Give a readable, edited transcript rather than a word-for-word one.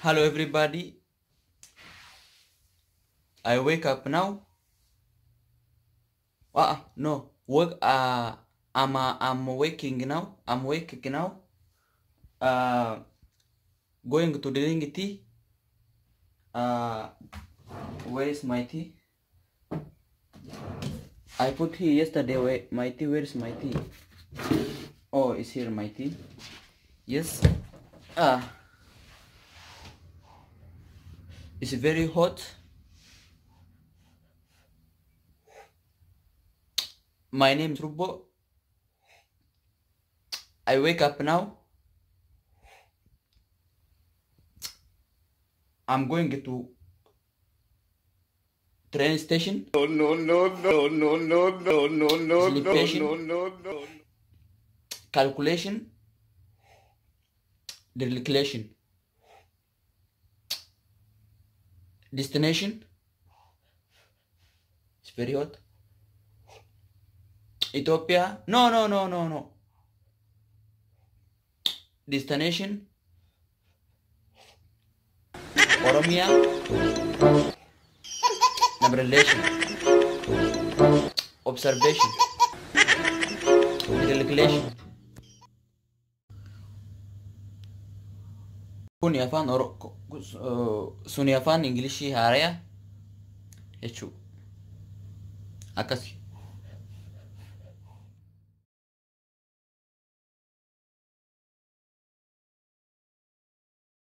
Hello everybody. I wake up now. No. I'm waking now. I'm waking now. Uh, Going to drink tea. Uh, where is my tea? I put here yesterday. My tea. Where is my tea? Oh, it's here. My tea. Yes. It's very hot. My name is Rubo. I wake up now. I'm going to train station. Sleep station. Calculation. Calculation. Destination. It's very hot. Ethiopia. No. Destination. Oromia. Number relation. Observation. Calculation. Kuni afaan Ingilishii haaraya jechuudha. Akkasi.